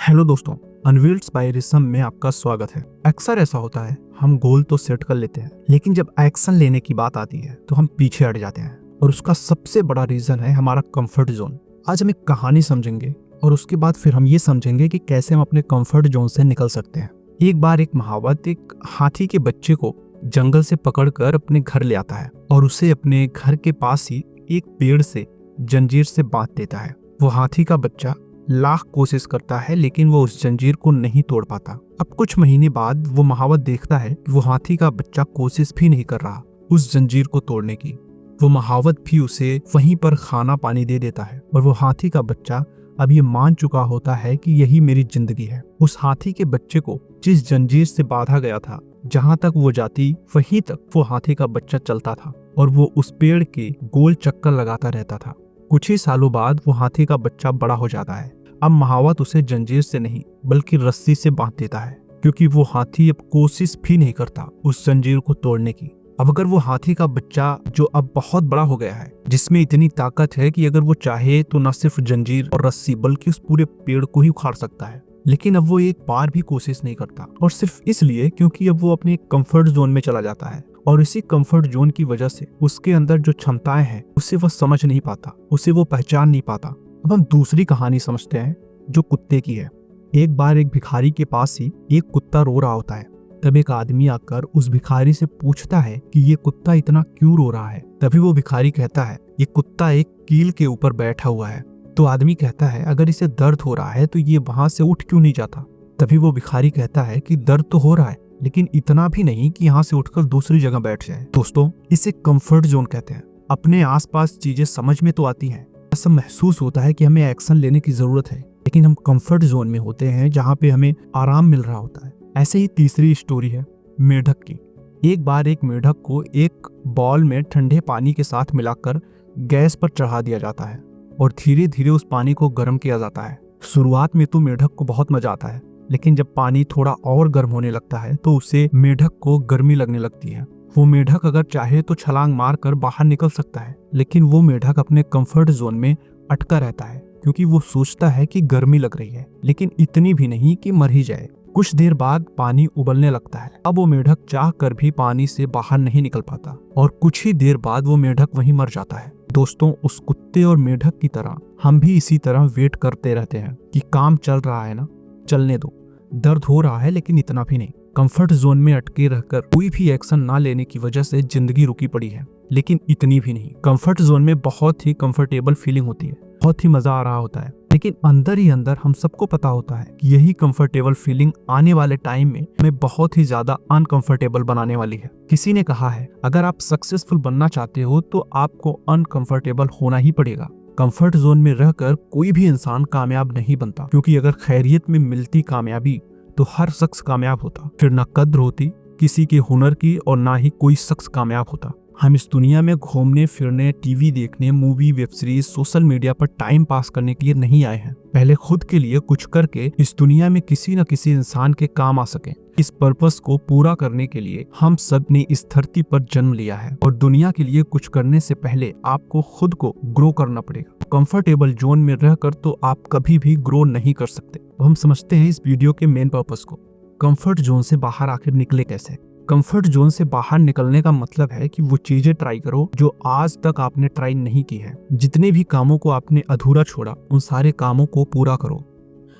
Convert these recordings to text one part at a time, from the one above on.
Hello दोस्तों, unveiled bye रिसम में आपका स्वागत है। अक्सर ऐसा होता है, हम गोल तो सेट कर लेते हैं, लेकिन जब एक्शन लेने की बात आती है तो हम पीछे हट जाते हैं और उसका सबसे बड़ा रीजन है हमारा कंफर्ट जोन। आज हम एक कहानी समझेंगे और उसके बाद फिर हम ये समझेंगे कि कैसे हम अपने कंफर्ट जोन से निकल सकते हैं। एक बार एक महावत एक हाथी के बच्चे को जंगल से पकड़कर अपने घर ले आता है और उसे अपने घर के पास ही एक पेड़ से जंजीर से बांध देता है। वो हाथी का बच्चा लाख कोशिश करता है लेकिन वो उस जंजीर को नहीं तोड़ पाता। अब कुछ महीने बाद वो महावत देखता है कि वो हाथी का बच्चा कोशिश भी नहीं कर रहा उस जंजीर को तोड़ने की। वो महावत भी उसे वहीं पर खाना पानी दे देता है और वो हाथी का बच्चा अब ये मान चुका होता है कि यही मेरी जिंदगी है। उस हाथी के बच्चे को जिस जंजीर से बांधा गया था, जहां तक वो जाती वहीं तक वो हाथी का बच्चा चलता था और वो उस पेड़ के गोल चक्कर लगाता रहता था। कुछ ही सालों बाद वो हाथी का बच्चा बड़ा हो जाता है। अब महावत उसे जंजीर से नहीं बल्कि रस्सी से बांध देता है, क्योंकि वो हाथी अब कोशिश भी नहीं करता उस जंजीर को तोड़ने की। अब अगर वो हाथी का बच्चा जो अब बहुत बड़ा हो गया है, जिसमें इतनी ताकत है कि अगर वो चाहे तो न सिर्फ जंजीर और रस्सी बल्कि उस पूरे पेड़ को ही उखाड़ सकता है, लेकिन अब वो एक बार भी कोशिश नहीं करता, और सिर्फ इसलिए क्योंकि अब वो अपने कंफर्ट जोन में चला जाता है। और इसी कंफर्ट जोन की वजह से उसके अंदर जो क्षमताएं हैं उसे वो समझ नहीं पाता, उसे वो पहचान नहीं पाता। अब हम दूसरी कहानी समझते हैं जो कुत्ते की है। एक बार एक भिखारी के पास ही एक कुत्ता रो रहा होता है। तब एक आदमी आकर उस भिखारी से पूछता है कि ये कुत्ता इतना क्यों रो रहा है। तभी वो भिखारी कहता है ये कुत्ता एक कील के ऊपर बैठा हुआ है। तो आदमी कहता है अगर इसे दर्द हो रहा है तो ये वहां से उठ क्यों नहीं जाता। तभी वो भिखारी कहता है कि दर्द तो हो रहा है, लेकिन इतना भी नहीं कि यहाँ से उठकर दूसरी जगह बैठ जाए। दोस्तों, इसे कंफर्ट जोन कहते हैं। अपने आसपास चीजें समझ में तो आती हैं, ऐसा महसूस होता है कि हमें एक्शन लेने की जरूरत है, लेकिन हम कंफर्ट जोन में होते हैं जहाँ पे हमें आराम मिल रहा होता है। ऐसे ही तीसरी स्टोरी है मेढक की। एक बार एक मेढक को एक बॉल में ठंडे पानी के साथ मिलाकर गैस पर चढ़ा दिया जाता है और धीरे धीरे उस पानी को गर्म किया जाता है। शुरुआत में तो मेढक को बहुत मजा आता है, लेकिन जब पानी थोड़ा और गर्म होने लगता है तो उसे मेढक को गर्मी लगने लगती है। वो मेढक अगर चाहे तो छलांग मारकर बाहर निकल सकता है, लेकिन वो मेढक अपने कंफर्ट जोन में अटका रहता है, क्योंकि वो सोचता है कि गर्मी लग रही है, लेकिन इतनी भी नहीं कि मर ही जाए। कुछ देर बाद पानी उबलने लगता है। अब वो मेढक चाह कर भी पानी से बाहर नहीं निकल पाता और कुछ ही देर बाद वो मेढक वहीं मर जाता है। दोस्तों, उस कुत्ते और मेढक की तरह हम भी इसी तरह वेट करते रहते हैं कि काम चल रहा है ना, चलने दो, दर्द हो रहा है लेकिन इतना भी नहीं। कंफर्ट जोन में अटके रहकर कोई भी एक्शन ना लेने की वजह से जिंदगी रुकी पड़ी है, लेकिन इतनी भी नहीं। कंफर्ट जोन में बहुत ही कंफर्टेबल फीलिंग होती है, बहुत ही मजा आ रहा होता है, लेकिन अंदर ही अंदर हम सबको पता होता है कि यही कंफर्टेबल फीलिंग आने वाले टाइम में हमें बहुत ही ज्यादा अनकंफर्टेबल बनाने वाली है। किसी ने कहा है अगर आप सक्सेसफुल बनना चाहते हो तो आपको अनकंफर्टेबल होना ही पड़ेगा। कंफर्ट जोन में रहकर कोई भी इंसान कामयाब नहीं बनता, क्योंकि अगर खैरियत में मिलती कामयाबी तो हर शख्स कामयाब होता, फिर ना कद्र होती किसी के हुनर की और ना ही कोई शख्स कामयाब होता। हम इस दुनिया में घूमने फिरने, टीवी देखने, movie, web series, social media पर टाइम पास करने के लिए नहीं आए हैं। पहले खुद के लिए कुछ करके इस दुनिया में किसी न किसी इंसान के काम आ सके। इस पर्पस को पूरा करने के लिए हम सब ने इस धरती पर जन्म लिया है, और दुनिया के लिए कुछ करने से पहले आपको खुद को ग्रो करना पड़ेगा। कंफर्टेबल जोन में रहकर तो आप कभी भी ग्रो नहीं कर सकते। तो हम समझते हैं इस वीडियो के मेन पर्पस को। कंफर्ट जोन से बाहर आखिर निकले कैसे। कंफर्ट जोन से बाहर निकलने का मतलब है कि वो चीजें ट्राई करो जो आज तक आपने ट्राई नहीं की है। जितने भी कामों को आपने अधूरा छोड़ा, उन सारे कामों को पूरा करो।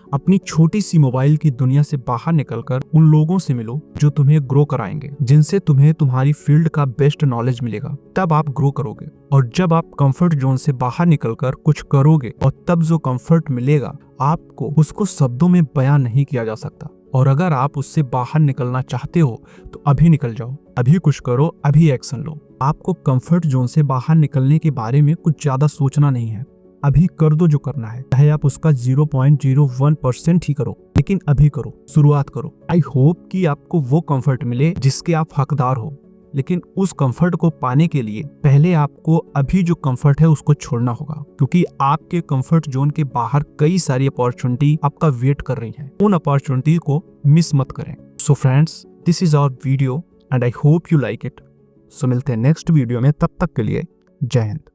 अपनी छोटी सी मोबाइल की दुनिया से बाहर निकलकर उन लोगों से मिलो जो तुम्हें ग्रो कराएंगे, जिनसे तुम्हें तुम्हारी फील्ड का बेस्ट नॉलेज मिलेगा। तब आप ग्रो करोगे, और जब आप कंफर्ट जोन से बाहर निकलकर कुछ करोगे और तब जो कंफर्ट मिलेगा आपको, उसको शब्दों में बयां नहीं किया जा सकता। और अगर आप उससे बाहर निकलना चाहते हो तो अभी निकल जाओ, अभी कुछ करो, अभी एक्शन लो। आपको कंफर्ट जोन से बाहर निकलने के बारे में कुछ ज्यादा सोचना नहीं है। अभी कर दो जो करना है, चाहे आप उसका 0.01% ही करो, लेकिन अभी करो, शुरुआत करो। आई होप कि आपको वो कंफर्ट मिले जिसके आप हकदार हो, लेकिन उस कंफर्ट को पाने के लिए पहले आपको अभी जो कंफर्ट है उसको छोड़ना होगा, क्योंकि आपके कंफर्ट जोन के बाहर कई सारी अपॉर्चुनिटी आपका वेट कर रही हैं। उन अपॉर्चुनिटी को मिस मत करें। So friends, this is our video and I hope you like it. So मिलते हैं नेक्स्ट वीडियो में, तब तक के लिए जय हिंद।